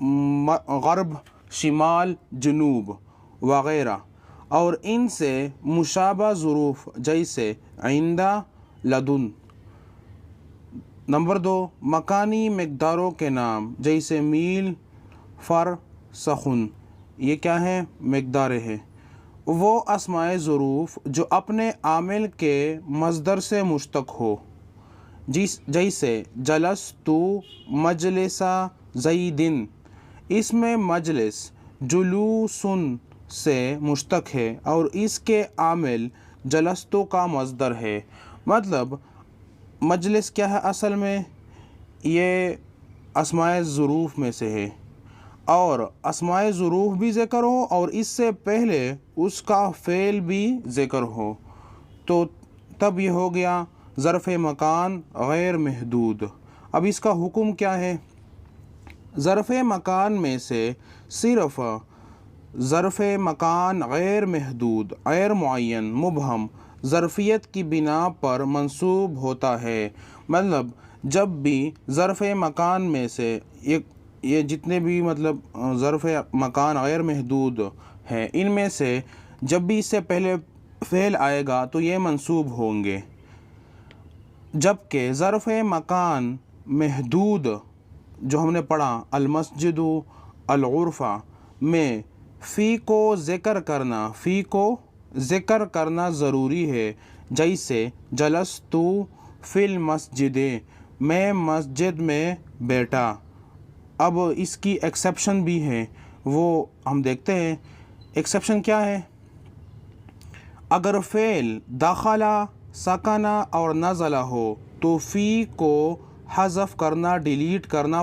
غرب، شمال، جنوب وغیرہ، اور ان سے مشابہ ظروف جیسے عندہ، لدن۔ نمبر 2، مکانی مقداروں کے نام جیسے میل، فر، سخن، یہ کیا ہے؟ مقداریں ہیں۔ وہ اسماء ظروف جو اپنے عامل کے مصدر سے مشتق ہو، جیسے جلست مجلس زید، اس میں مجلس جلوسن سے مشتق ہے اور اس کے عامل جلست کا مصدر ہے۔ مطلب مجلس کیا ہے اصل میں؟ یہ اسماء ظروف میں سے ہے، اور اسماء ظروف بھی ذکر ہو اور اس سے پہلے اس کا فعل بھی ذکر ہو تو تب یہ ہو گیا ظرف مکان غیر محدود۔ اب اس کا حکم کیا ہے؟ ظرف مکان میں سے صرف ظرف مکان غیر محدود، غیر معین، مبہم ظرفیت کی بنا پر منصوب ہوتا ہے۔ مطلب جب بھی ظرف مکان میں سے یہ جتنے بھی ظرف مکان غیر محدود ہیں، ان میں سے جب بھی اس سے پہلے فعل آئے گا تو یہ منصوب ہوں گے، جبکہ ظرف مکان محدود جو ہم نے پڑھا المسجد، الغرفہ میں فی کو ذکر کرنا ضروری ہے، جیسے جلست فی المسجد، میں مسجد میں بیٹھا۔ اب اس کی ایکسیپشن بھی ہے، وہ ہم دیکھتے ہیں۔ ایکسیپشن کیا ہے؟ اگر فعل دخلا، سکنا اور نزلہ ہو تو فی کو حذف کرنا، ڈیلیٹ کرنا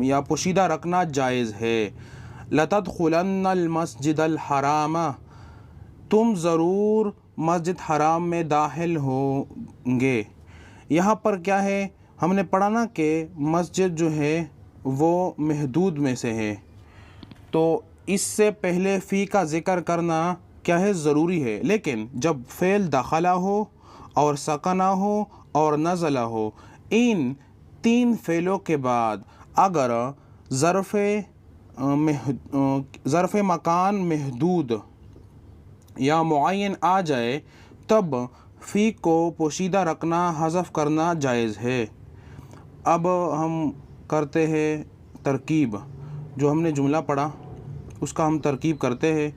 یا پوشیدہ رکھنا جائز ہے۔ لَتَدْخُلَنَّ الْمَسْجِدَ الْحَرَامَ، تم ضرور مسجد حرام میں داخل ہوں گے۔ یہاں پر کیا ہے؟ ہم نے پڑھا نا کہ مسجد جو ہے وہ محدود میں سے ہے، تو اس سے پہلے فی کا ذکر کرنا کیا ہے؟ ضروری ہے۔ لیکن جب فعل دخلا ہو اور سکنا ہو اور نزلہ ہو، ان تین فعلوں کے بعد اگر ظرف مکان محدود یا معین آ جائے تب فی کو پوشیدہ رکھنا، حذف کرنا جائز ہے۔ اب ہم کرتے ہیں ترکیب، جو ہم نے جملہ پڑھا اس کا ہم ترکیب کرتے ہیں۔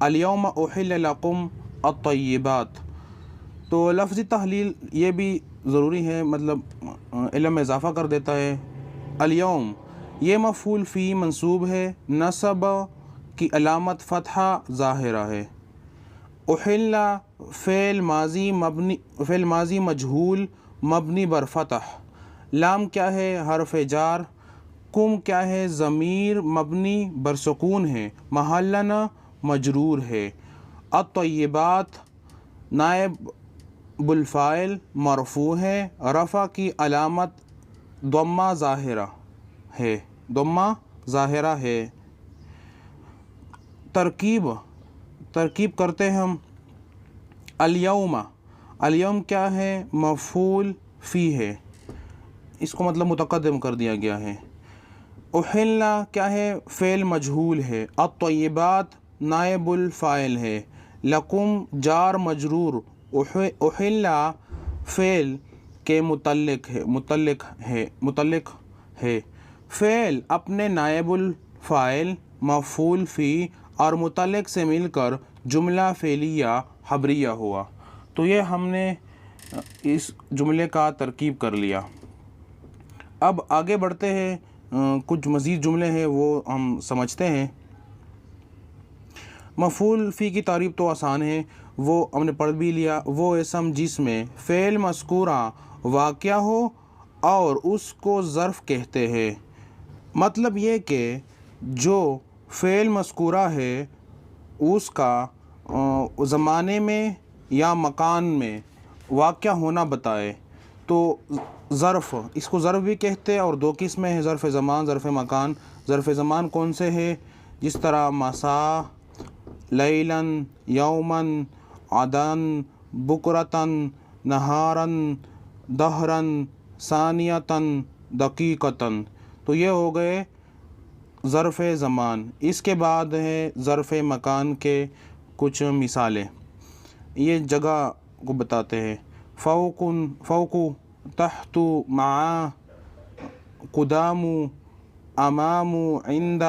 الیوم احل لکم الطیبات، تو لفظی تحلیل یہ بھی ضروری ہے، علم میں اضافہ کر دیتا ہے۔ الیوم یہ مفعول فی منصوب ہے، نصب کی علامت فتحہ ظاہرہ ہے۔ احل فعل ماضی مجہول مبنی بر فتح، لام کیا ہے؟ حرف جار، کم کیا ہے؟ ضمیر مبنی بر سکون ہے، محلن مجرور ہے۔ الطیبات نائب الفاعل مرفوع ہے، رفع کی علامت ضمہ ظاہرہ ہے۔ ترکیب کرتے ہیں ہم۔ الیوم کیا ہے؟ مفعول فی ہے، اس کو متقدم کر دیا گیا ہے۔ احل کیا ہے؟ فعل مجہول ہے۔ الطیبات نائب الفاعل ہے۔ لکم جار مجرور، احل فعل کے متعلق ہے۔ فعل اپنے نائب الفاعل، مفعول فی اور متعلق سے مل کر جملہ فعلیہ خبریہ ہوا۔ تو یہ ہم نے اس جملے کا ترکیب کر لیا۔ اب آگے بڑھتے ہیں، کچھ مزید جملے ہیں وہ ہم سمجھتے ہیں۔ مفعول فی کی تعریف تو آسان ہے، وہ ہم نے پڑھ بھی لیا۔ وہ اسم جس میں فعل مذکورہ واقع ہو اور اس کو ظرف کہتے ہیں۔ مطلب یہ کہ جو فعل مذکورہ ہے اس کا زمانے میں یا مکان میں واقع ہونا بتائے تو ظرف، اس کو ظرف بھی کہتے ہیں، اور دو قسمیں ہیں، ظرف زمان، ظرف مکان۔ ظرف زمان کون سے ہے؟ جس طرح مساء، لیلاً، یوماً، غداً، بکرةً، نہاراً، دہراً، ثانیةً، دقیقةً۔ تو یہ ہو گئے ظرف زمان، اس کے بعد ہے ظرف مکان کے کچھ مثالیں، یہ جگہ کو بتاتے ہیں۔ فوق، تحت، مع، قدام، امام، عند،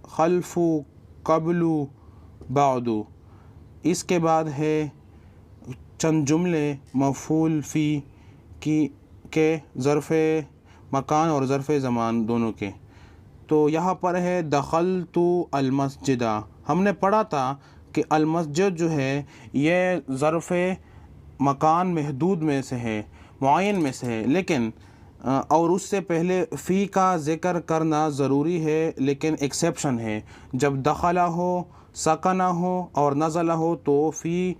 خلف، قبل، بعد۔ اس کے بعد ہے چند جملے مفعول فی کے ظرف مکان اور ظرف زمان دونوں کے۔ تو یہاں پر ہے دخلت المسجد، ہم نے پڑھا تھا کہ المسجد جو ہے یہ ظرف مکان محدود میں سے ہے، معین میں سے ہے، لیکن اور اس سے پہلے فی کا ذکر کرنا ضروری ہے، لیکن ایکسیپشن ہے، جب دخلہ ہو، سکنہ ہو اور نزلہ ہو تو فی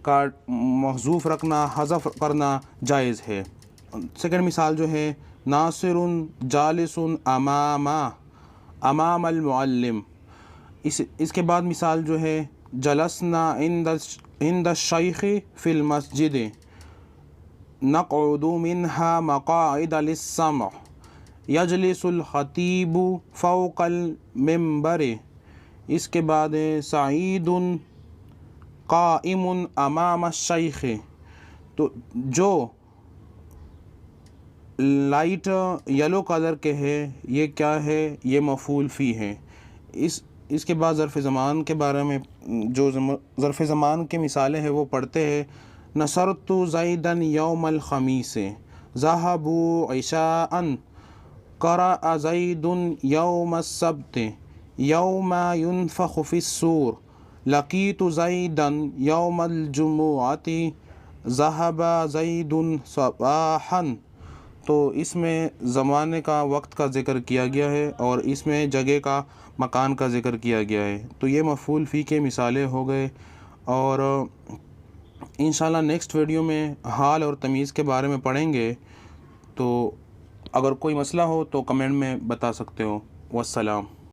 کا محذوف رکھنا، حذف کرنا جائز ہے۔ سیکنڈ مثال جو ہے ناصر جالس امام المعلم۔ اس کے بعد مثال جو ہے جلسنا عند الشیخ فی المسجد، نقعد منها مقاعد للسمع، یجلس الخطیب فوق المنبر۔ اس کے بعد سعید قائم امام الشیخ۔ تو جو لائٹ یلو کلر کے ہے یہ کیا ہے؟ یہ مفعول فی ہے۔ اس کے بعد ظرف زمان کے بارے میں جو ظرف زمان کی مثالیں ہیں وہ پڑھتے ہیں۔ نصرت زیدا یوم الخمیس، ذهبوا عشاء، قرأ زید یوم السبت، یوم ينفخ فی الصور، لقیت زیدا یوم الجمعۃ، ذهب زید صباحا۔ تو اس میں زمانے کا، وقت کا ذکر کیا گیا ہے اور اس میں جگہ کا، مکان کا ذکر کیا گیا ہے۔ تو یہ مفعول فی کے مثالیں ہو گئے، اور انشاءاللہ نیکسٹ ویڈیو میں حال اور تمیز کے بارے میں پڑھیں گے۔ تو اگر کوئی مسئلہ ہو تو کمنٹ میں بتا سکتے ہو۔ والسلام۔